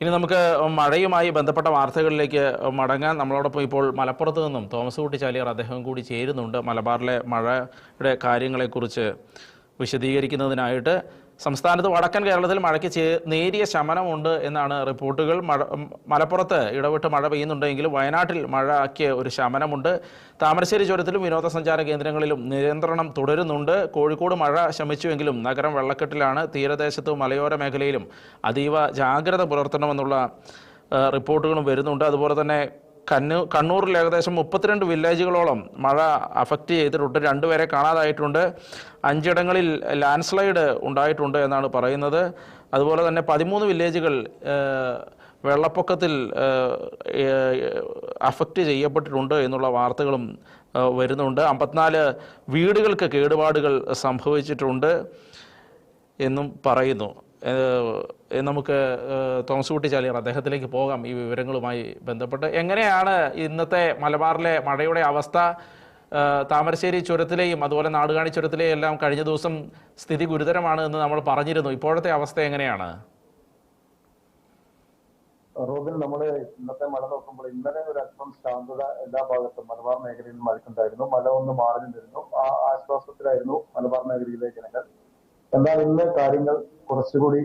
ഇനി നമുക്ക് മഴയുമായി ബന്ധപ്പെട്ട വാർത്തകളിലേക്ക് മടങ്ങാൻ. നമ്മളോടൊപ്പം ഇപ്പോൾ മലപ്പുറത്ത് നിന്നും തോമസ് കുട്ടി ചാലിയാർ അദ്ദേഹം കൂടി ചേരുന്നുണ്ട്. മലബാറിലെ മഴയുടെ കാര്യങ്ങളെക്കുറിച്ച് വിശദീകരിക്കുന്നതിനായിട്ട്. സംസ്ഥാനത്ത് വടക്കൻ കേരളത്തിൽ മഴയ്ക്ക് നേരിയ ശമനമുണ്ട് എന്നാണ് റിപ്പോർട്ടുകൾ. മലപ്പുറത്ത് ഇടവിട്ട് മഴ പെയ്യുന്നുണ്ടെങ്കിലും വയനാട്ടിൽ മഴയ്ക്ക് ഒരു ശമനമുണ്ട്. താമരശ്ശേരി ചുരത്തിലും വിനോദസഞ്ചാര കേന്ദ്രങ്ങളിലും നിയന്ത്രണം തുടരുന്നുണ്ട്. കോഴിക്കോട് മഴ ശമിച്ചുവെങ്കിലും നഗരം വെള്ളക്കെട്ടിലാണ്. തീരദേശത്തും മലയോര മേഖലയിലും അതീവ ജാഗ്രത പുലർത്തണമെന്നുള്ള റിപ്പോർട്ടുകളും വരുന്നുണ്ട്. അതുപോലെ തന്നെ കണ്ണൂരിൽ ഏകദേശം 32 വില്ലേജുകളോളം മഴ അഫക്റ്റ് ചെയ്തിട്ടുണ്ട്. 2 പേരെ കാണാതായിട്ടുണ്ട്. 5 ഇടങ്ങളിൽ ലാൻഡ് സ്ലൈഡ് ഉണ്ടായിട്ടുണ്ട് എന്നാണ് പറയുന്നത്. അതുപോലെ തന്നെ 13 വില്ലേജുകൾ വെള്ളപ്പൊക്കത്തിൽ അഫക്റ്റ് ചെയ്യപ്പെട്ടിട്ടുണ്ട് എന്നുള്ള വാർത്തകളും വരുന്നുണ്ട്. 54 വീടുകൾക്ക് കേടുപാടുകൾ സംഭവിച്ചിട്ടുണ്ട് എന്നും പറയുന്നു. നമുക്ക് തോമസ് കുട്ടി ചാലിയാർ അദ്ദേഹത്തിലേക്ക് പോകാം. ഈ വിവരങ്ങളുമായി ബന്ധപ്പെട്ട് എങ്ങനെയാണ് ഇന്നത്തെ മലബാറിലെ മഴയുടെ അവസ്ഥ? താമരശ്ശേരി ചുരത്തിലെയും അതുപോലെ നാടുകാണി ചുരത്തിലെയും എല്ലാം കഴിഞ്ഞ ദിവസം സ്ഥിതി ഗുരുതരമാണ് എന്ന് നമ്മൾ പറഞ്ഞിരുന്നു. ഇപ്പോഴത്തെ അവസ്ഥ എങ്ങനെയാണ്? റോബിൻ, നമ്മൾ ഇന്നത്തെ മഴ നോക്കുമ്പോൾ ഇന്നലെ ഒരു അല്പം ശാന്തത എല്ലാ ഭാഗത്തും മലബാർ മേഖലയിൽ മഴക്കുണ്ടായിരുന്നു. മഴ ഒന്ന് മാറി നിന്നിരുന്നു. ആ ആശ്വാസത്തിലായിരുന്നു മലബാർ മേഖലയിലെ ജനങ്ങൾ. എന്നാൽ ഇന്ന് കാര്യങ്ങൾ കുറച്ചുകൂടി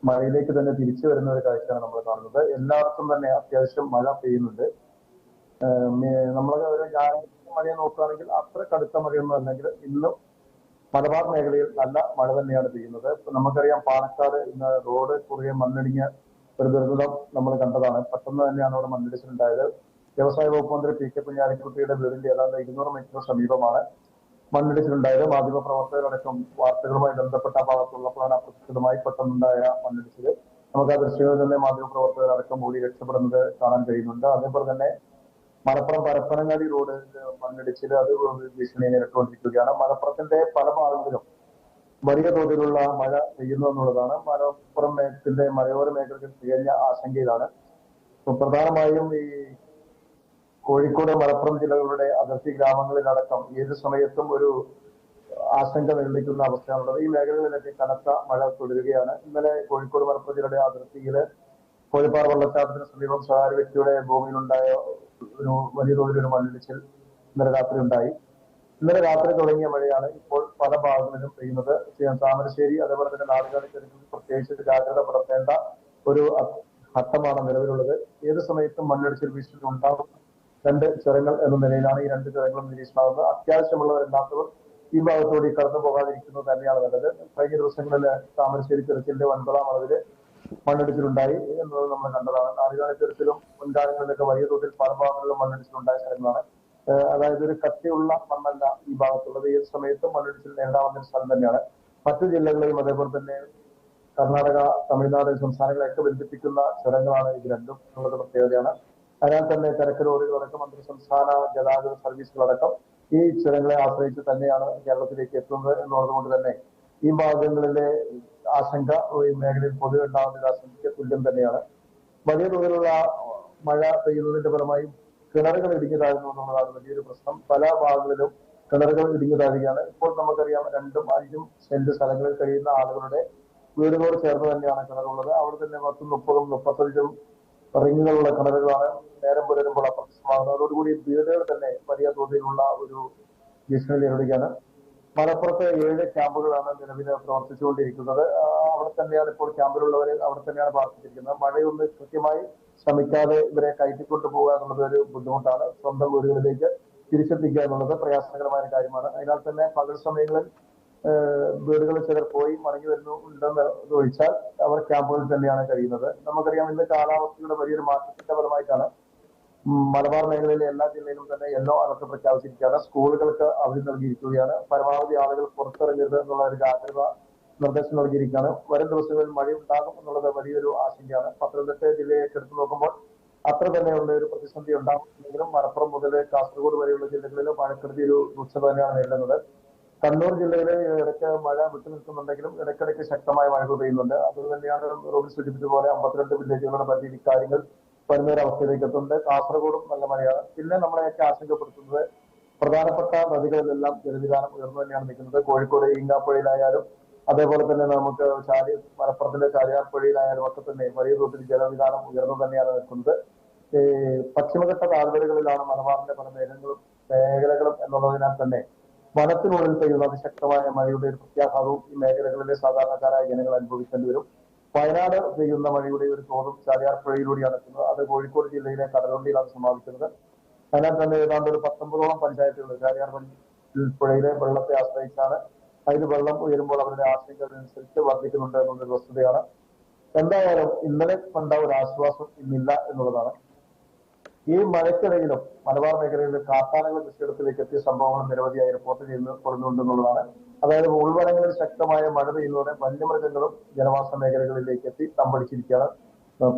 മഴയിലേക്ക് തന്നെ തിരിച്ചു വരുന്ന ഒരു കാഴ്ചയാണ് നമ്മൾ കാണുന്നത്. എല്ലായിടത്തും തന്നെ അത്യാവശ്യം മഴ പെയ്യുന്നുണ്ട്. നമ്മൾ ഒരു ഞായറാഴ്ച മഴയെ നോക്കുകയാണെങ്കിൽ അത്ര കടുത്ത മഴയൊന്നും അല്ലെങ്കിൽ ഇന്നും മലബാർ മേഖലയിൽ നല്ല മഴ തന്നെയാണ് പെയ്യുന്നത്. നമുക്കറിയാം, പാണക്കാട് ഇന്ന് റോഡ് കുറുകെ മണ്ണിടിഞ്ഞ ഒരു ദുരന്തം നമ്മൾ കണ്ടതാണ്. പെട്ടെന്ന് തന്നെയാണ് അവിടെ മണ്ണിടിച്ചിലുണ്ടായത്. വ്യവസായ വകുപ്പ് മന്ത്രി പി കെ കുഞ്ഞാലിക്കുട്ടിയുടെ വീടിന്റെ ഏതാണ്ട് 200 മീറ്റർ സമീപമാണ് മണ്ണിടിച്ചിലുണ്ടായത്. മാധ്യമപ്രവർത്തകരടക്കം വാർത്തകളുമായി ബന്ധപ്പെട്ട ഭാഗത്തുള്ളപ്പോഴാണ് അപ്രതീക്ഷിതമായി പെട്ടെന്നുണ്ടായ മണ്ണിടിച്ചിൽ. നമുക്ക് ആ ദൃശ്യങ്ങളിൽ തന്നെ മാധ്യമപ്രവർത്തകരടക്കം ഓടി രക്ഷപ്പെടുന്നത് കാണാൻ കഴിയുന്നുണ്ട്. അതേപോലെ തന്നെ മലപ്പുറം പരപ്പനങ്ങാടി റോഡ് മണ്ണിടിച്ചിൽ അത് ഭീഷണി നേരിട്ടുകൊണ്ടിരിക്കുകയാണ്. മലപ്പുറത്തിന്റെ പല ഭാഗങ്ങളിലും വലിയ തോതിലുള്ള മഴ പെയ്യുന്നു എന്നുള്ളതാണ്. മലപ്പുറത്തിന്റെ മലയോര മേഖലകൾ തികഞ്ഞ ആശങ്കയിലാണ്. പ്രധാനമായും ഈ കോഴിക്കോട് മലപ്പുറം ജില്ലകളുടെ അതിർത്തി ഗ്രാമങ്ങളിലടക്കം ഏത് സമയത്തും ഒരു ആശങ്ക നിർമ്മിക്കുന്ന അവസ്ഥയാണുള്ളത്. ഈ മേഖലകളിലൊക്കെ കനത്ത മഴ തുടരുകയാണ്. ഇന്നലെ കോഴിക്കോട് മലപ്പുറം ജില്ലയുടെ അതിർത്തിയില് കോഴിപ്പാറ വെള്ളച്ചാട്ടത്തിന് സമീപം സ്വകാര്യ വ്യക്തിയുടെ ഭൂമിയിലുണ്ടായ ഒരു വലിയ തോതിലൊരു മണ്ണിടിച്ചിൽ ഇന്നലെ രാത്രി ഉണ്ടായി. ഇന്നലെ രാത്രി തുടങ്ങിയ മഴയാണ് ഇപ്പോൾ പല ഭാഗങ്ങളിലും പെയ്യുന്നത്. താമരശ്ശേരി അതേപോലെ തന്നെ നാടുകാണി ചുരത്തിൽ പ്രത്യേകിച്ച് ജാഗ്രത പുലർത്തേണ്ട ഒരു ഘട്ടമാണ് നിലവിലുള്ളത്. ഏത് സമയത്തും മണ്ണിടിച്ചിൽ ഭീഷണി ഉണ്ടാകും. 2 ചുരങ്ങൾ എന്ന നിലയിലാണ് ഈ 2 ചുരങ്ങളും നിരീക്ഷണമാകുന്നത്. അത്യാവശ്യമുള്ളവരല്ലാത്തവർ ഈ ഭാഗത്തോടെ കടന്നു പോകാതിരിക്കുന്നത് തന്നെയാണ് നല്ലത്. കഴിഞ്ഞ ദിവസങ്ങളിൽ താമരശ്ശേരി ചുരത്തിന്റെ 9ാം അളവില് മണ്ണിടിച്ചിലുണ്ടായി എന്നത് നമ്മൾ കണ്ടതാണ്. നാടുകാണി ചുരത്തിലും മുൻകാലങ്ങളിലൊക്കെ വലിയ തോതിൽ പല ഭാഗങ്ങളിലും മണ്ണിടിച്ചിലുണ്ടായ സ്ഥലങ്ങളാണ്. അതായത് ഒരു കട്ടിയുള്ള മണ്ണല്ല ഈ ഭാഗത്തുള്ളത്. ഏത് സമയത്തും മണ്ണിടിച്ചിൽ നേരിടാവുന്ന സ്ഥലം തന്നെയാണ്. മറ്റു ജില്ലകളെയും അതേപോലെ തന്നെ കർണാടക, തമിഴ്നാട് സംസ്ഥാനങ്ങളെയൊക്കെ ബന്ധിപ്പിക്കുന്ന ചുരങ്ങളാണ് ഇത് രണ്ടും എന്നുള്ളത് പ്രത്യേകതയാണ്. അതിനാൽ തന്നെ ചരക്ക് ലോറികളടക്കം അന്തർ സംസ്ഥാന ഗതാഗത സർവീസുകളടക്കം ഈ ചുരങ്ങളെ ആശ്രയിച്ച് തന്നെയാണ് കേരളത്തിലേക്ക് എത്തുന്നത് എന്നുള്ളതുകൊണ്ട് തന്നെ ഈ ഭാഗങ്ങളിലെ ആശങ്ക ഈ മേഖലയിൽ പൊതുവെ ഉണ്ടാകുന്ന ആശങ്കയ്ക്ക് തുല്യം തന്നെയാണ്. വലിയ തോതിലുള്ള മഴ പെയ്യുന്നതിന്റെ ഫലമായി കിണറുകൾ ഇടിഞ്ഞു താഴുന്നു എന്നുള്ളതാണ് വലിയൊരു പ്രശ്നം. പല ഭാഗങ്ങളിലും കിണറുകൾ ഇടിഞ്ഞു താഴുകയാണ്. ഇപ്പോൾ നമുക്കറിയാം 2ഉം 5ഉം സെന്റ് സ്ഥലങ്ങളിൽ കഴിയുന്ന ആളുകളുടെ വീടുകളോട് ചേർന്ന് തന്നെയാണ് കിണറുള്ളത്. അവിടെ തന്നെ 10ഉം 30ഉം 35ഉം റിങ്ങുകളുള്ള കിണറുകളാണ് നേരം പുലരുമ്പോൾ അപ്രത്യക്ഷമാകുന്നത്. അതോടുകൂടി വീടുകൾ തന്നെ വലിയ തോതിലുള്ള ഒരു ഭീഷണി നേരിടുകയാണ്. മലപ്പുറത്ത് 7 ക്യാമ്പുകളാണ് നിലവിൽ പ്രവർത്തിച്ചുകൊണ്ടിരിക്കുന്നത്. അവിടെ തന്നെയാണ് ഇപ്പോൾ ക്യാമ്പിലുള്ളവരെ അവിടെ തന്നെയാണ് പാർപ്പിച്ചിരിക്കുന്നത്. മഴയൊന്ന് കൃത്യമായി ശ്രമിക്കാതെ ഇവരെ കയറ്റിക്കൊണ്ടു പോകുക എന്നുള്ളത് ഒരു ബുദ്ധിമുട്ടാണ്. സ്വന്തം വീടുകളിലേക്ക് തിരിച്ചെത്തിക്കുക എന്നുള്ളത് പ്രയാസകരമായ കാര്യമാണ്. അതിനാൽ തന്നെ പകൽ സമയങ്ങളിൽ വീടുകളിൽ ചിലർ പോയി മടങ്ങി വരുന്നുണ്ടെന്ന് ഒഴിച്ചാൽ അവർ ക്യാമ്പുകളിൽ തന്നെയാണ് കഴിയുന്നത്. നമുക്കറിയാം, ഇന്ന് കാലാവസ്ഥയുടെ വലിയൊരു മാറ്റത്തിന്റെ ഫലമായിട്ടാണ് മലബാർ മേഖലയിലെ എല്ലാ ജില്ലയിലും തന്നെ യെല്ലോ അലർട്ട് പ്രഖ്യാപിച്ചിരിക്കുകയാണ്. സ്കൂളുകൾക്ക് അവധി നൽകിയിരിക്കുകയാണ്. പരമാവധി ആളുകൾ പുറത്തിറങ്ങരുത് എന്നുള്ള ഒരു ജാഗ്രത നിർദ്ദേശം നൽകിയിരിക്കുകയാണ്. വരും ദിവസങ്ങളിൽ മഴയുണ്ടാകും എന്നുള്ളത് വലിയൊരു ആശങ്കയാണ്. പത്തനംതിട്ട ജില്ലയെ എടുത്തു നോക്കുമ്പോൾ അത്ര തന്നെയുള്ള ഒരു പ്രതിസന്ധി ഉണ്ടാകുമെങ്കിലും മലപ്പുറം മുതൽ കാസർഗോഡ് വരെയുള്ള ജില്ലകളിൽ മഴക്കെടുതി ഒരു രൂക്ഷത തന്നെയാണ് നേരിടുന്നത്. കണ്ണൂർ ജില്ലയിലെ ഇടയ്ക്ക് മഴ വിട്ടുനിൽക്കുന്നുണ്ടെങ്കിലും ഇടയ്ക്കിടയ്ക്ക് ശക്തമായ മഴകൾ പെയ്യുന്നുണ്ട്. അതുകൊണ്ട് തന്നെയാണ് റോബിൻ സൂചിപ്പിച്ചതുപോലെ 52 വില്ലേജുകളുടെ പരിധി കാര്യങ്ങൾ വരുന്നൊരവസ്ഥയിലേക്ക് എത്തുന്നുണ്ട്. കാസർഗോഡും നല്ല മഴയാണ്. പിന്നെ നമ്മളെയൊക്കെ ആശങ്കപ്പെടുത്തുന്നത് പ്രധാനപ്പെട്ട നദികളിലെല്ലാം ജലവിധാനം ഉയർന്നു തന്നെയാണ് നിൽക്കുന്നത്. കോഴിക്കോട് ഈങ്ങാപ്പുഴയിലായാലും അതേപോലെ തന്നെ നമുക്ക് മലപ്പുറത്തിന്റെ ചാലിയാർപ്പുഴയിലായാലും ഒക്കെ തന്നെ വലിയ തോതിൽ ജലവിധാനം ഉയർന്നു തന്നെയാണ് നിൽക്കുന്നത്. ഈ പശ്ചിമഘട്ട താഴ്വരകളിലാണ് മലബാറിന്റെ പല മേഖലകളും എന്നുള്ളതിനാൽ തന്നെ വനത്തിനുള്ളിൽ പെയ്യുന്ന അതിശക്തമായ മഴയുടെ ഒരു പ്രത്യാഘാതവും ഈ മേഖലകളിലെ സാധാരണക്കാരായ ജനങ്ങൾ അനുഭവിക്കേണ്ടി വരും. വയനാട് പെയ്യുന്ന മഴയുടെ ഒരു തോതും ചാലിയാർപ്പുഴയിലൂടെയാണ് എത്തുന്നത്. അത് കോഴിക്കോട് ജില്ലയിലെ കടലുണ്ടിയിലാണ് സമാപിക്കുന്നത്. അതിനാൽ തന്നെ ഏതാണ്ട് ഒരു 19ഓളം പഞ്ചായത്തുകൾ ചാലിയാർ പുഴയിലെ വെള്ളത്തെ ആശ്രയിച്ചാണ്. അതിൽ വെള്ളം ഉയരുമ്പോൾ അവരുടെ ആശങ്ക അതിനനുസരിച്ച് വർദ്ധിക്കുന്നുണ്ട് എന്നുള്ളൊരു വസ്തുതയാണ്. എന്തായാലും ഇന്നലെ കണ്ട ഒരു ആശ്വാസം ഇന്നില്ല എന്നുള്ളതാണ്. ഈ മഴയ്ക്കിടയിലും മലബാർ മേഖലയിൽ കാട്ടാനകൾ കൃഷിയിടത്തിലേക്ക് എത്തിയ സംഭവങ്ങൾ നിരവധിയായി റിപ്പോർട്ട് ചെയ്യുന്നുണ്ടെന്നുള്ളതാണ്. അതായത് ഉൾവനങ്ങളിൽ ശക്തമായ മഴ പെയ്യുന്നതോടെ വന്യമൃഗങ്ങളും ജനവാസ മേഖലകളിലേക്ക് എത്തി തമ്പടിച്ചിരിക്കുകയാണ്.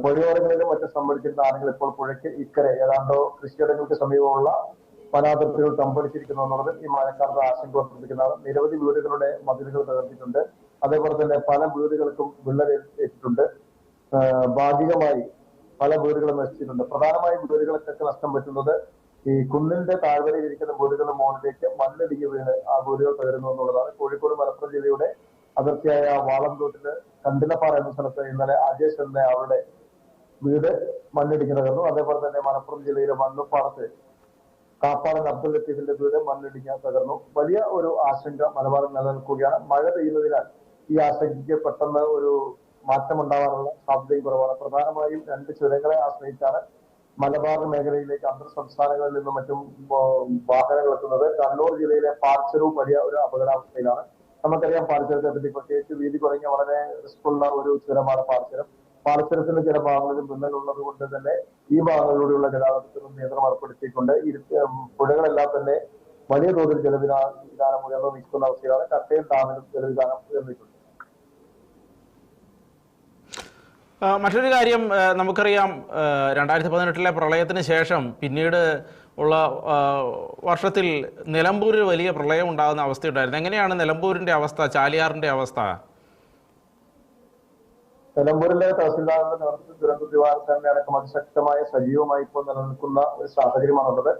പുഴയോരങ്ങളിലും മറ്റും സംഭരിച്ചിരുന്ന ആനകൾ ഇപ്പോൾ പുഴയ്ക്ക് ഇക്കരെ ഏതാണ്ടോ കൃഷിയിടങ്ങൾക്ക് സമീപമുള്ള വനാതിർത്തികൾ തമ്പടിച്ചിരിക്കുന്നു എന്നുള്ളത് ഈ മഴക്കാലത്ത് ആശങ്ക വർദ്ധിപ്പിക്കുന്നതാണ്. നിരവധി വീടുകളുടെ മതിലുകൾ തകർത്തിട്ടുണ്ട്. അതേപോലെ തന്നെ പല വീടുകൾക്കും വിള്ളലേറ്റിട്ടുണ്ട്. ഭാഗികമായി പല വീടുകളും നശിച്ചിട്ടുണ്ട്. പ്രധാനമായും വീടുകൾക്കൊക്കെ നഷ്ടം പറ്റുന്നത് ഈ കുന്നിന്റെ താഴ്വരയിൽ ഇരിക്കുന്ന വീടുകളുടെ മുകളിലേക്ക് മണ്ണിടിഞ്ഞ് വീണ് ആ വീടുകൾ തകരുന്നു എന്നുള്ളതാണ്. കോഴിക്കോട് മലപ്പുറം ജില്ലയുടെ അതിർത്തിയായ വാളംതോട്ടില് കണ്ടിലപ്പാറ എന്ന സ്ഥലത്ത് ഇന്നലെ അജേഷ് എന്ന ആളുടെ വീട് മണ്ണിടിഞ്ഞ് തകർന്നു. അതേപോലെ തന്നെ മലപ്പുറം ജില്ലയിലെ മണ്ണുപ്പാടത്ത് കാപ്പാടൻ അബ്ദുൽ ലത്തീഫിന്റെ വീട് മണ്ണിടിഞ്ഞ് തകർന്നു. വലിയ ഒരു ആശങ്ക മലബാറിൽ നിലനിൽക്കുകയാണ്. മഴ പെയ്യുന്നതിനാൽ ഈ ആശങ്കയ്ക്ക് പെട്ടെന്ന് ഒരു മാറ്റമുണ്ടാവാനുള്ള സാധ്യതയും കുറവാണ്. പ്രധാനമായും 2 ചുരങ്ങളെ ആശ്രയിച്ചാണ് മലബാർ മേഖലയിലേക്ക് അന്തർ സംസ്ഥാനങ്ങളിൽ നിന്നും മറ്റും വാഹനങ്ങൾ എത്തുന്നത്. കണ്ണൂർ ജില്ലയിലെ പാൽച്ചരവും വലിയ ഒരു അപകടാവസ്ഥയിലാണ്. നമുക്കറിയാം പാൽച്ചരത്തെ പറ്റി, പ്രത്യേകിച്ച് വീതി കുറഞ്ഞ വളരെ റിസ്ക്കുള്ള ഒരു ചുരമാണ് പാൽച്ചരം. പാൽച്ചരത്തിന്റെ ചില ഭാഗങ്ങളിലും വിള്ളലുള്ളത് കൊണ്ട് തന്നെ ഈ ഭാഗങ്ങളിലൂടെയുള്ള ഗതാഗതത്തിനും നിയന്ത്രണം ഏർപ്പെടുത്തിയിട്ടുണ്ട്. പുഴകളെല്ലാം തന്നെ വലിയ തോതിൽ ജലവിധാനം ഉയർന്നു നിൽക്കുന്ന അവസ്ഥയിലാണ്. കട്ടയും ഡാമിലും ജലവിധാനം ഉയർന്നിട്ടുണ്ട്. മറ്റൊരു കാര്യം നമുക്കറിയാം, 2018 പ്രളയത്തിന് ശേഷം പിന്നീട് ഉള്ള വർഷത്തിൽ നിലമ്പൂരിൽ വലിയ പ്രളയം ഉണ്ടാകുന്ന അവസ്ഥയുണ്ടായിരുന്നു. എങ്ങനെയാണ് നിലമ്പൂരിന്റെ അവസ്ഥ, ചാലിയാറിന്റെ അവസ്ഥ? നിലമ്പൂരിലെ തഹസിൽദാറിന്റെ നേതൃത്വത്തിൽ ദുരന്ത നിവാരണ സേന അടക്കം അതിശക്തമായ സജീവമായി ഇപ്പോൾ നിലനിൽക്കുന്ന ഒരു സാഹചര്യമാണുള്ളത്.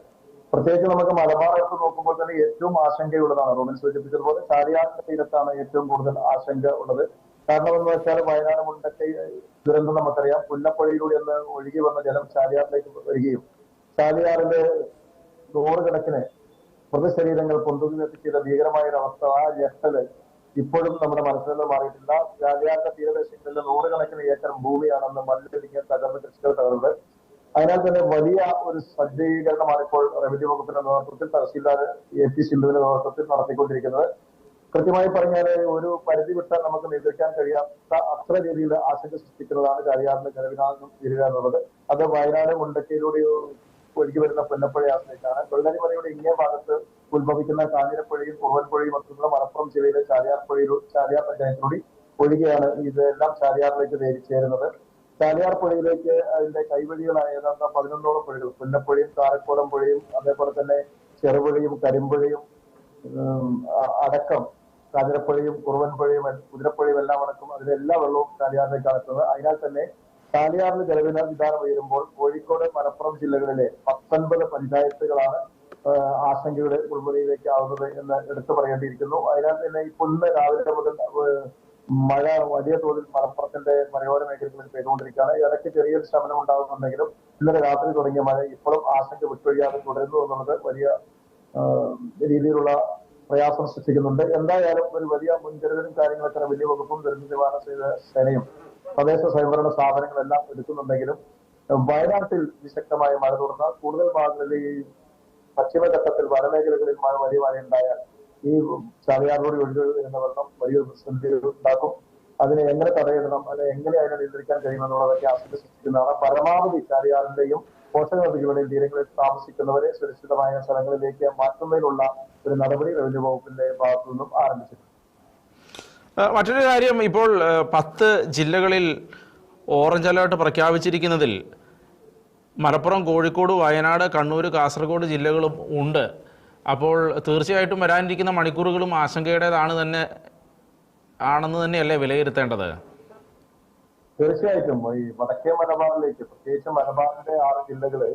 പ്രത്യേകിച്ച് നമുക്ക് മലബാറത്ത് നോക്കുമ്പോൾ തന്നെ ഏറ്റവും ആശങ്കയുള്ളതാണ്. റോബിൻ സൂചിപ്പിച്ചതുപോലെ ചാലിയാറിന്റെ തീരത്താണ് ഏറ്റവും കൂടുതൽ ആശങ്ക ഉള്ളത്. കാരണം എന്ന് വെച്ചാൽ വയനാട് മുണ്ടക്കൈ ദുരന്തം നമുക്കറിയാം. പുന്നപ്പുഴയിലൂടെ ഒന്ന് ഒഴുകി വന്ന ജലം ചാലിയാറിലേക്ക് വരികയും ചാലിയാറിലെ 100 കണക്കിന് മൃതശരീരങ്ങൾ പൊന്തുകിലെത്തിച്ച ഭീകരമായ ഒരു അവസ്ഥ, ആ ഞെട്ടല് ഇപ്പോഴും നമ്മുടെ മനസ്സിൽ നിന്ന് മാറിയിട്ടില്ല. ചാലിയാറിന്റെ തീരദേശങ്ങളിൽ 100 കണക്കിന് ഏക്കർ ഭൂമിയാണെന്ന് മണ്ണിടിഞ്ഞ് തകർന്ന് കൃഷികൾ തകർന്നത്. അതിനാൽ തന്നെ വലിയ ഒരു സജ്ജീകരണമാണ് ഇപ്പോൾ റവന്യൂ വകുപ്പിന്റെ നേതൃത്വത്തിൽ തഹസീൽദാർ AP സിന്ധുവിന്റെ നേതൃത്വത്തിൽ നടത്തിക്കൊണ്ടിരിക്കുന്നത്. കൃത്യമായി പറഞ്ഞാൽ ഒരു പരിധി വിട്ടാൽ നമുക്ക് നിയന്ത്രിക്കാൻ കഴിയാത്ത അത്ര രീതിയിൽ ആശങ്ക സൃഷ്ടിക്കുന്നതാണ് ചാലിയാറിന്റെ ജലവിധാനം തീരുക എന്നുള്ളത്. അത് വയനാട് മുണ്ടക്കയിലൂടെ ഒഴുകി വരുന്ന പുന്നപ്പുഴയെ ആശ്രയിച്ചാണ്. വെള്ളരിമലയുടെ ഇങ്ങേ ഭാഗത്ത് ഉത്ഭവിക്കുന്ന കാഞ്ഞിരപ്പുഴയും കുറുവൻപുഴയും മറ്റുള്ള മലപ്പുറം ജില്ലയിലെ ചാലിയാർ പഞ്ചായത്തിലൂടെ ഒഴുകിയാണ് ഇതെല്ലാം ചാലിയാറിലേക്ക് ചേരുന്നത്. ചാലിയാർ പുഴയിലേക്ക് അതിന്റെ കൈവഴികളായ ഏതാണ്ട് 11ഓളം പുഴകൾ, പുന്നപ്പുഴയും കാരക്കോടം പുഴയും അതേപോലെ തന്നെ ചെറുപുഴയും കരിമ്പുഴയും അടക്കം കാഞ്ഞിരപ്പുഴയും കുറുവൻപുഴയും കുതിരപ്പുഴയും എല്ലാം അടക്കം അതിലെല്ലാ വെള്ളവും ചാലിയാറിലേക്കാണ് എത്തുന്നത്. അതിനാൽ തന്നെ ചാലിയാറിന് ജലവിധാനം ഉയരുമ്പോൾ കോഴിക്കോട് മലപ്പുറം ജില്ലകളിലെ 19 പഞ്ചായത്തുകളാണ് ആശങ്കയുടെ ഉൾമുനയിലേക്ക് ആവുന്നത് എന്ന് എടുത്തു പറയേണ്ടിയിരിക്കുന്നു. അതിനാൽ തന്നെ ഇപ്പോൾ ഇന്ന് രാവിലെ മുതൽ മഴ വലിയ തോതിൽ മലപ്പുറത്തിന്റെ മലയോര മേഖലകളിൽ പെയ്തുകൊണ്ടിരിക്കുകയാണ്. ഇടയ്ക്ക് ചെറിയൊരു ശമനം ഉണ്ടാകുന്നുണ്ടെങ്കിലും ഇന്നലെ രാത്രി തുടങ്ങിയ മഴ ഇപ്പോഴും ആശങ്ക വിട്ടൊഴിയാതെ തുടരുന്നു എന്നുള്ളത് വലിയ രീതിയിലുള്ള പ്രയാസം സൃഷ്ടിക്കുന്നുണ്ട്. എന്തായാലും ഒരു വലിയ മുൻകരുതലും കാര്യങ്ങളൊക്കെ റവന്യൂ വകുപ്പും ദുരന്ത നിവാരണ സേനയും തദ്ദേശ സ്വയംഭരണ സ്ഥാപനങ്ങളെല്ലാം എടുക്കുന്നുണ്ടെങ്കിലും വയനാട്ടിൽ വിശക്തമായ മഴ തുടർന്നാൽ കൂടുതൽ ഭാഗങ്ങളിൽ ഈ പശ്ചിമഘട്ടത്തിൽ വനമേഖലകളിൽ വലിയ മഴ ഉണ്ടായാൽ ഈ ചാലിയാറിലൂടെ ഒഴുകി വരുന്ന വെള്ളം വലിയൊരു പ്രതിസന്ധി ഉണ്ടാക്കും. അതിനെ എങ്ങനെ തടയിടണം, അല്ലെങ്കിൽ എങ്ങനെ അതിനെ നിയന്ത്രിക്കാൻ കഴിയുമെന്നുള്ളതൊക്കെ ആശങ്ക സൃഷ്ടിക്കുന്നതാണ്. പരമാവധി ചാലിയാറിന്റെയും പോഷക നദികളുടെയും തീരങ്ങളിൽ താമസിക്കുന്നവരെ സുരക്ഷിതമായ സ്ഥലങ്ങളിലേക്ക് മാറ്റുന്നതിനുള്ള ഒരു നടപടി റവന്യൂ വകുപ്പിന്റെ ഭാഗത്തു നിന്നും ആരംഭിച്ചിട്ടുണ്ട്. മറ്റൊരു കാര്യം, ഇപ്പോൾ 10 ജില്ലകളിൽ ഓറഞ്ച് അലേർട്ട് പ്രഖ്യാപിച്ചിരിക്കുന്നതിൽ മലപ്പുറം, കോഴിക്കോട്, വയനാട്, കണ്ണൂർ, കാസർഗോഡ് ജില്ലകളും ഉണ്ട്. അപ്പോൾ തീർച്ചയായിട്ടും വരാനിരിക്കുന്ന മണിക്കൂറുകളും ആശങ്കയുടേതാണെന്ന് തന്നെയല്ലേ വിലയിരുത്തേണ്ടത്? തീർച്ചയായിട്ടും ഈ വടക്കേ മലബാറിലേക്ക്, പ്രത്യേകിച്ച് മലബാറിന്റെ 6 ജില്ലകള്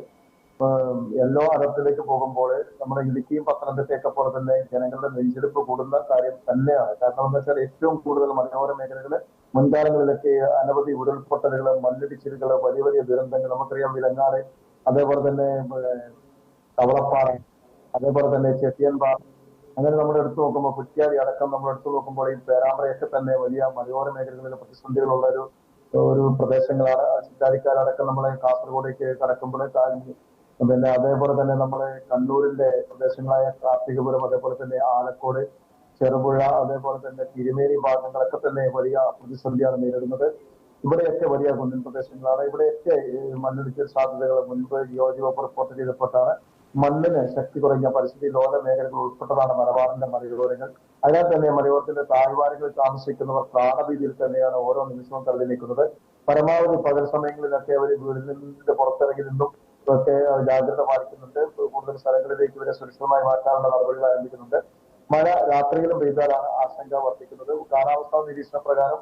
യെല്ലോ അലർട്ടിലേക്ക് പോകുമ്പോൾ നമ്മുടെ ഇടുക്കിയും പത്തനംതിട്ടയൊക്കെ പോലെ തന്നെ ജനങ്ങളുടെ നെഞ്ചെടുപ്പ് കൂടുന്ന കാര്യം തന്നെയാണ്. കാരണം എന്ന് വെച്ചാൽ ഏറ്റവും കൂടുതൽ മലയോര മേഖലകള് മുൻകാലങ്ങളിലൊക്കെ അനവധി ഉരുൾപൊട്ടലുകൾ, മണ്ണിടിച്ചിലുകൾ, വലിയ വലിയ ദുരന്തങ്ങൾ നമുക്കറിയാം. വിലങ്ങാട്, അതേപോലെ തന്നെ കവളപ്പാറ, അതേപോലെ തന്നെ ചെട്ടിയൻപാറ, അങ്ങനെ നമ്മൾ എടുത്തു നോക്കുമ്പോൾ കുറ്റ്യാടി അടക്കം നമ്മൾ എടുത്തു നോക്കുമ്പോൾ ഈ പേരാമ്പ്രയൊക്കെ തന്നെ വലിയ മലയോര മേഖലകളിലെ പ്രതിസന്ധികളുള്ള ഒരു പ്രദേശങ്ങളാണ്. ചിറ്റാരിക്കാരടക്കം നമ്മളെ കാസർഗോഡേക്ക് കടക്കുമ്പോൾ പിന്നെ അതേപോലെ തന്നെ നമ്മളെ കണ്ണൂരിന്റെ പ്രദേശങ്ങളായ കാർത്തികപുരം, അതേപോലെ തന്നെ ആലക്കോട്, ചെറുപുഴ, അതേപോലെ തന്നെ തിരുമേനി ഭാഗങ്ങളൊക്കെ തന്നെ വലിയ പ്രതിസന്ധിയാണ് നേരിടുന്നത്. ഇവിടെയൊക്കെ വലിയ കുന്നിൻ പ്രദേശങ്ങളാണ്. ഇവിടെയൊക്കെ മണ്ണിടിച്ചിൽ സാധ്യതകൾ മുൻപ് ജിയോളജി വകുപ്പ് റിപ്പോർട്ട് ചെയ്തപ്പോഴാണ് മണ്ണിന് ശക്തി കുറഞ്ഞ പരിസ്ഥിതി ലോല മേഖലകൾ ഉൾപ്പെട്ടതാണ് മലബാറിന്റെ മലയോരങ്ങൾ. അതിനാൽ തന്നെ മലയോരത്തിന്റെ താഴ്വാരങ്ങളിൽ താമസിക്കുന്നവർ പ്രാണഭീതിയിൽ തന്നെയാണ് ഓരോ നിമിഷവും തള്ളി നിൽക്കുന്നത്. പരമാവധി പകൽ സമയങ്ങളിലൊക്കെ അവർ വീടിന്റെ പുറത്തിറങ്ങി നിന്നും ഒക്കെ ജാഗ്രത പാലിക്കുന്നുണ്ട്. കൂടുതൽ സ്ഥലങ്ങളിലേക്ക് ഇവരെ സുരക്ഷിതമായി മാറ്റാനുള്ള നടപടികൾ ആരംഭിക്കുന്നുണ്ട്. മഴ രാത്രിയിലും പെയ്താലാണ് ആശങ്ക വർദ്ധിക്കുന്നത്. കാലാവസ്ഥാ നിരീക്ഷണ പ്രകാരം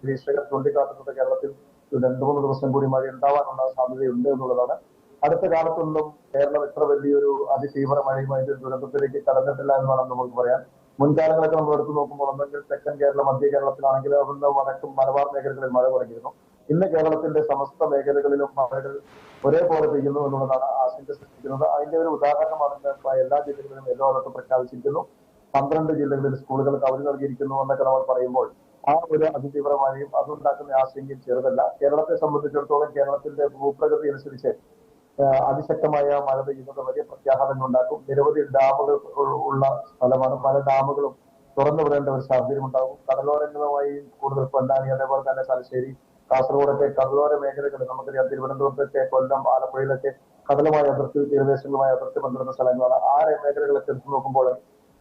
നിരീക്ഷകർ ചൂണ്ടിക്കാട്ടുന്നത് കേരളത്തിൽ 2-3 ദിവസം കൂടി മഴ ഉണ്ടാവാനുള്ള സാധ്യതയുണ്ട് എന്നുള്ളതാണ്. അടുത്ത കാലത്തൊന്നും കേരളം ഇത്ര വലിയൊരു അതിതീവ്ര മഴയുമായി ദുരന്തത്തിലേക്ക് കടന്നിട്ടില്ല എന്ന് വേണം നമുക്ക് പറയാൻ. മുൻകാലങ്ങളൊക്കെ നമ്മൾ എടുത്തു നോക്കുമ്പോൾ ഒന്നെങ്കിൽ തെക്കൻ കേരളം, മധ്യ കേരളത്തിലാണെങ്കിൽ അവിടുന്ന് വടക്കും മലബാർ മേഖലകളിൽ മഴ കുറഞ്ഞിരുന്നു. ഇന്ന് കേരളത്തിന്റെ സമസ്ത മേഖലകളിലും മഴകൾ ഒരേപോലെ പെയ്യുന്നു എന്നുള്ളതാണ് ആശങ്ക സൃഷ്ടിക്കുന്നത്. അതിന്റെ ഒരു ഉദാഹരണമാണ് എല്ലാ ജില്ലകളിലും യെല്ലോ അലർട്ട് പ്രഖ്യാപിച്ചിരിക്കുന്നു. 12 ജില്ലകളിൽ സ്കൂളുകൾക്ക് അവധി നൽകിയിരിക്കുന്നു എന്നൊക്കെ നമ്മൾ പറയുമ്പോൾ ആ ഒരു അതിതീവ്ര മഴയും അതുണ്ടാക്കുന്ന ആശങ്കയും ചെറുതല്ല. കേരളത്തെ സംബന്ധിച്ചിടത്തോളം കേരളത്തിന്റെ ഭൂപ്രകൃതി അനുസരിച്ച് അതിശക്തമായ മഴ പെയ്യുന്നത് വലിയ പ്രത്യാഘാതങ്ങൾ ഉണ്ടാക്കും. നിരവധി ഡാമുകൾ ഉള്ള സ്ഥലമാണ്. പല ഡാമുകളും തുറന്നു വിടേണ്ട ഒരു സാഹചര്യം ഉണ്ടാകും. കടലോരങ്ങളുമായി കൂടുതൽ പൊന്നാനി, അതേപോലെ തന്നെ തലശ്ശേരി, കാസർഗോഡൊക്കെ കടലോര മേഖലകൾ നമുക്കറിയാം. തിരുവനന്തപുരത്തൊക്കെ, കൊല്ലം, ആലപ്പുഴയിലൊക്കെ കടലുമായി അതിർത്തി, തീരദേശങ്ങളുമായി അതിർത്തി പങ്കിടുന്ന സ്ഥലങ്ങളാണ്. ആ മേഖലകളൊക്കെ എടുത്തു നോക്കുമ്പോൾ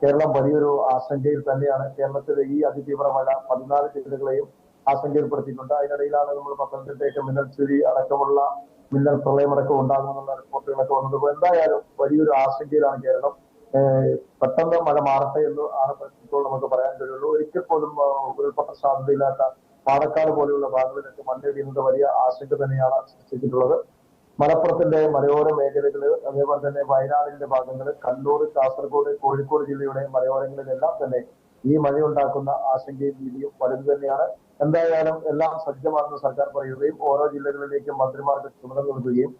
കേരളം വലിയൊരു ആശങ്കയിൽ തന്നെയാണ്. കേരളത്തിലെ ഈ അതിതീവ്ര മഴ 14 ജില്ലകളെയും ആശങ്കയിൽപ്പെടുത്തിയിട്ടുണ്ട്. അതിനിടയിലാണ് നമ്മൾ പത്തനംതിട്ടയൊക്കെ മിന്നൽ ചുഴി അടക്കമുള്ള മിന്നൽ പ്രളയമടക്കം ഉണ്ടാകുമെന്നുള്ള റിപ്പോർട്ടുകളൊക്കെ വന്നത്. എന്തായാലും വലിയൊരു ആശങ്കയിലാണ് കേരളം. പെട്ടെന്ന് മഴ മാറട്ടെ എന്ന് ആണ് ഇപ്പോൾ നമുക്ക് പറയാൻ കഴിയുള്ളൂ. ഒരിക്കൽ പോലും ഉരുൾപൊട്ടൽ സാധ്യതയില്ലാത്ത പാലക്കാട് പോലെയുള്ള ഭാഗങ്ങളിലൊക്കെ മണ്ണിടിയുന്നത് വലിയ ആശങ്ക തന്നെയാണ് സൃഷ്ടിച്ചിട്ടുള്ളത്. മലപ്പുറത്തിന്റെ മലയോര മേഖലകള്, അതേപോലെ തന്നെ വയനാടിന്റെ ഭാഗങ്ങള്, കണ്ണൂർ, കാസർഗോഡ്, കോഴിക്കോട് ജില്ലയുടെ മലയോരങ്ങളിലെല്ലാം തന്നെ ഈ മഴയുണ്ടാക്കുന്ന ആശങ്കയും ഭീതിയും വലുത് തന്നെയാണ്. എന്തായാലും എല്ലാം സജ്ജമാണെന്ന് സർക്കാർ പറയുകയും ഓരോ ജില്ലകളിലേക്കും മന്ത്രിമാർക്ക് ചുമതല നൽകുകയും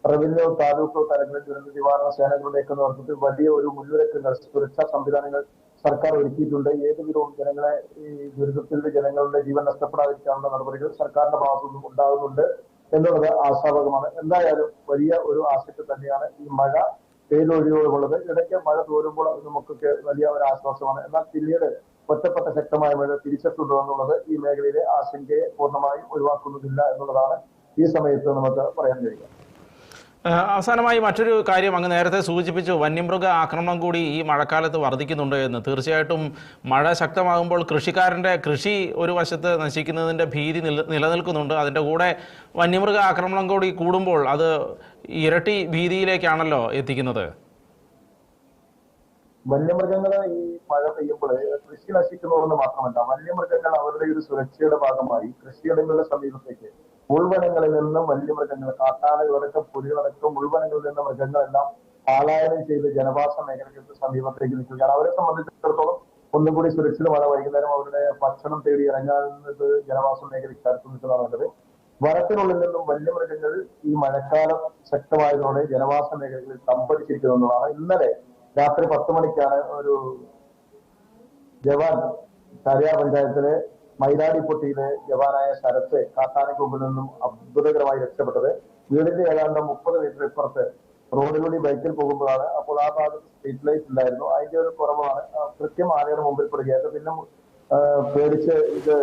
റവന്യൂ, താലൂക്ക് തലങ്ങളിൽ ദുരന്ത നിവാരണ സേനകളുടെയൊക്കെ നേതൃത്വത്തിൽ വലിയ ഒരു മുൻനിരക്കുകൾ, സുരക്ഷാ സംവിധാനങ്ങൾ സർക്കാർ ഒരുക്കിയിട്ടുണ്ട്. ഏതുവിധവും ജനങ്ങളെ ഈ ദുരിതത്തിൽ ജനങ്ങളുടെ ജീവൻ നഷ്ടപ്പെടാതിരിക്കാനുള്ള നടപടികൾ സർക്കാരിന്റെ ഭാഗത്തുനിന്നും ഉണ്ടാകുന്നുണ്ട് എന്നുള്ളത് ആശാവകമാണ്. എന്തായാലും വലിയ ഒരു ആശങ്ക തന്നെയാണ് ഈ മഴ പെയ്തൊഴിയോടുള്ളത്. ഇടയ്ക്ക് മഴ തോരുമ്പോൾ അത് നമുക്കൊക്കെ വലിയ ഒരു ആശ്വാസമാണ്. എന്നാൽ പിന്നീട് ഒറ്റപ്പെട്ട ശക്തമായ മഴ തിരിച്ചെത്തുന്നു എന്നുള്ളത് ഈ മേഖലയിലെ ആശങ്കയെ പൂർണ്ണമായും ഒഴിവാക്കുന്നില്ല എന്നുള്ളതാണ് ഈ സമയത്ത് നമുക്ക് പറയാൻ കഴിയുക. അവസാനമായി മറ്റൊരു കാര്യം അങ്ങ് നേരത്തെ സൂചിപ്പിച്ചു, വന്യമൃഗ ആക്രമണം കൂടി ഈ മഴക്കാലത്ത് വർദ്ധിക്കുന്നുണ്ട് എന്ന്. തീർച്ചയായിട്ടും മഴ ശക്തമാകുമ്പോൾ കൃഷിക്കാരൻ്റെ കൃഷി ഒരു വശത്ത് നശിക്കുന്നതിൻ്റെ ഭീതി നിലനിൽക്കുന്നുണ്ട്. അതിൻ്റെ കൂടെ വന്യമൃഗ ആക്രമണം കൂടി കൂടുമ്പോൾ അത് ഇരട്ടി ഭീതിയിലേക്കാണല്ലോ എത്തിക്കുന്നത്. വന്യമൃഗങ്ങളെ ഈ മഴ പെയ്യുമ്പോൾ കൃഷി നശിക്കുന്നതെന്ന് മാത്രമല്ല, വന്യമൃഗങ്ങൾ അവരുടെ ഒരു സുരക്ഷയുടെ ഭാഗമായി കൃഷിയിടങ്ങളുടെ സമീപത്തേക്ക് ഉൾവനങ്ങളിൽ നിന്നും വന്യമൃഗങ്ങൾ, കാട്ടാനകളടക്കം, പുലികളടക്കം ഉൾവനങ്ങളിൽ നിന്നും മൃഗങ്ങളെല്ലാം പാലായനം ചെയ്ത് ജനവാസ മേഖലകൾക്ക് സമീപത്തേക്ക് നിൽക്കുകയാണ്. അവരെ സംബന്ധിച്ചിടത്തോളം ഒന്നും കൂടി സുരക്ഷിതമാണ്. വൈകുന്നേരം അവരുടെ ഭക്ഷണം തേടി ഇറങ്ങാനുള്ളത് ജനവാസ മേഖലയ്ക്ക് അടുത്ത് നിൽക്കുന്നതാണ് നല്ലത്. വനത്തിനുള്ളിൽ നിന്നും വന്യമൃഗങ്ങൾ ഈ മഴക്കാലം ശക്തമായതോടെ ജനവാസ മേഖലകളിൽ തമ്പടിച്ചിരിക്കുന്നതാണ്. ഇന്നലെ രാത്രി 10 മണിക്കാണ് ഒരു ജവാൻ ചാലിയാർ പഞ്ചായത്തിലെ മൈലാടിപ്പൊട്ടിയിലെ ജവാനായ ശരത്ത് കാട്ടാനയ്ക്ക് മുമ്പിൽ നിന്നും അത്ഭുതകരമായി രക്ഷപ്പെട്ടത്. വീടിന്റെ ഏതാണ്ട് 30 മീറ്റർ ഇപ്പുറത്ത് റോഡിലൂടെ ബൈക്കിൽ പോകുമ്പോഴാണ്. അപ്പോൾ ആ ഭാഗത്ത് സ്ട്രീറ്റ് ലൈറ്റ് ഉണ്ടായിരുന്നു. അതിന്റെ ഒരു കുറവാണ്. കൃത്യം ആനയുടെ മുമ്പിൽ പെടുകയായിരുന്നു. പിന്നെ പേടിച്ച് ഇത്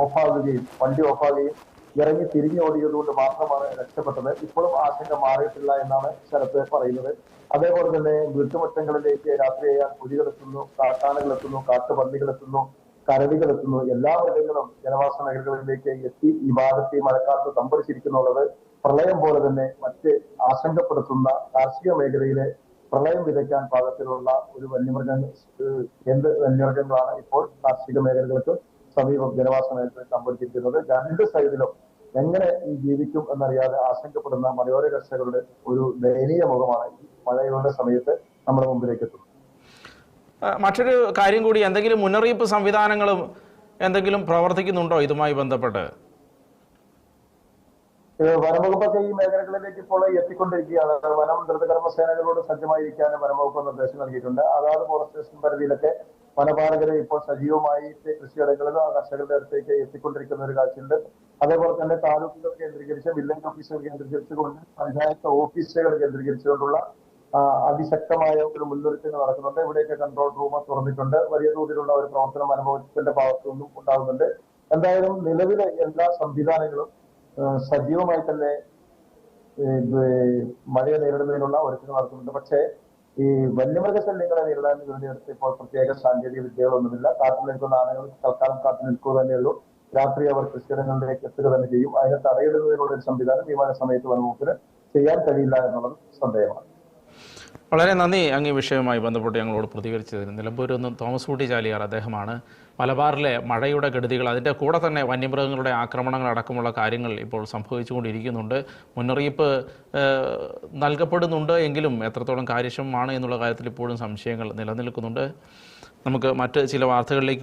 ഓഫാകുകയും വണ്ടി ഓഫാകുകയും ഇറങ്ങി തിരിഞ്ഞോടിയതുകൊണ്ട് മാത്രമാണ് രക്ഷപ്പെട്ടത്. ഇപ്പോഴും ആശങ്ക മാറിയിട്ടില്ല എന്നാണ് ശരത്ത് പറയുന്നത്. അതേപോലെ തന്നെ വീട്ടുമുറ്റങ്ങളിലേക്ക് രാത്രിയായാൽ പുലികളെത്തുന്നു, കാട്ടാനകളെത്തുന്നു, കാട്ടുപന്നികളെത്തുന്നു, കരടികളെത്തുന്നു. എല്ലാ മൃഗങ്ങളും ജനവാസ മേഖലകളിലേക്ക് എത്തി ഈ ഭാഗത്ത് ഈ മഴക്കാലത്ത് തമ്പടിച്ചിരിക്കുന്നുള്ളത് പ്രളയം പോലെ തന്നെ മറ്റ് ആശങ്കപ്പെടുത്തുന്ന കാർഷിക മേഖലയിലെ പ്രളയം വിതയ്ക്കാൻ പാകത്തിലുള്ള ഒരു വന്യമൃഗങ്ങളാണ് ഇപ്പോൾ കാർഷിക മേഖലകൾക്ക് സമീപം ജനവാസ മേഖലയിൽ തമ്പടിച്ചിരിക്കുന്നത്. 2 സൈഡിലും എങ്ങനെ ഈ ജീവിക്കും എന്നറിയാതെ ആശങ്കപ്പെടുന്ന മലയോര കർഷകരുടെ ഒരു ദയനീയ മുഖമാണ് ഈ മഴയുടെ സമയത്ത് നമ്മുടെ മുമ്പിലേക്ക് എത്തുന്നത്. മറ്റൊരു കാര്യം കൂടി, എന്തെങ്കിലും മുന്നറിയിപ്പ് സംവിധാനങ്ങളും എന്തെങ്കിലും പ്രവർത്തിക്കുന്നുണ്ടോ ഇതുമായി ബന്ധപ്പെട്ട്? വനംവകുപ്പൊക്കെ ഈ മേഖലകളിലേക്ക് ഇപ്പോൾ എത്തിക്കൊണ്ടിരിക്കുകയാണ്. വനം ദ്രുതകർമ്മ സേനകളോട് സജ്ജമായിരിക്കാനും വനംവകുപ്പ് നിർദ്ദേശം നൽകിയിട്ടുണ്ട്. അതാത് ഫോറസ്റ്റ് സ്റ്റേഷൻ പരിധിയിലൊക്കെ വനപാലകരെ ഇപ്പോൾ സജീവമായിട്ട് കൃഷിയിടങ്ങളിൽ കർഷകരുടെ അടുത്തേക്ക് എത്തിക്കൊണ്ടിരിക്കുന്ന ഒരു കാഴ്ചയുണ്ട്. അതേപോലെ തന്നെ താലൂക്കുകൾ കേന്ദ്രീകരിച്ച്, വില്ലേജ് ഓഫീസുകൾ കേന്ദ്രീകരിച്ചുകൊണ്ട്, പഞ്ചായത്ത് ഓഫീസുകൾ കേന്ദ്രീകരിച്ചുകൊണ്ടുള്ള അതിശക്തമായ ഒരു മുന്നൊരുക്കങ്ങൾ നടക്കുന്നുണ്ട്. ഇവിടെയൊക്കെ കൺട്രോൾ റൂം തുറന്നിട്ടുണ്ട്. വലിയ തോതിലുള്ള ഒരു പ്രവർത്തനം വനംവകുപ്പിന്റെ ഭാഗത്തു നിന്നും ഉണ്ടാകുന്നുണ്ട്. എന്തായാലും നിലവിലെ എല്ലാ സംവിധാനങ്ങളും സജീവമായി തന്നെ മഴയെ നേരിടുന്നതിനുള്ള ഒരുക്കങ്ങൾ നടത്തുന്നുണ്ട്. പക്ഷേ ഈ വന്യമൃഗശല്യങ്ങളെ നേരിടാൻ വേണ്ടിയെടുത്ത് ഇപ്പോൾ പ്രത്യേക സാങ്കേതിക വിദ്യകളൊന്നുമില്ല. കാട്ടിൽ നിൽക്കുന്ന ആനകൾ തൽക്കാലം കാത്തു നിൽക്കുക തന്നെയുള്ളൂ. രാത്രി അവർ കൃഷിയിടങ്ങളിലേക്ക് എത്തുക തന്നെ ചെയ്യും. അതിനെ തടയിടുന്നതിനുള്ള ഒരു സംവിധാനം ഈ മഴ സമയത്ത് വനംവകുപ്പിന് ചെയ്യാൻ കഴിയില്ല എന്നുള്ളത് സന്ദേഹമാണ്. വളരെ നന്ദി അങ്ങ് ഈ വിഷയവുമായി ബന്ധപ്പെട്ട് ഞങ്ങളോട് പ്രതികരിച്ചതിന്. നിലമ്പൂരിൽ നിന്ന് തോമസ് കുട്ടി ചാലിയാർ അദ്ദേഹമാണ്. മലബാറിലെ മഴയുടെ കെടുതികൾ, അതിൻ്റെ കൂടെ തന്നെ വന്യമൃഗങ്ങളുടെ ആക്രമണങ്ങൾ അടക്കമുള്ള കാര്യങ്ങൾ ഇപ്പോൾ സംഭവിച്ചുകൊണ്ടിരിക്കുന്നുണ്ട്. മുന്നറിയിപ്പ് നൽകപ്പെടുന്നുണ്ട് എങ്കിലും എത്രത്തോളം കാര്യക്ഷമമാണ് എന്നുള്ള കാര്യത്തിൽ ഇപ്പോഴും സംശയങ്ങൾ നിലനിൽക്കുന്നുണ്ട്. നമുക്ക് മറ്റ് ചില വാർത്തകളിലേക്ക്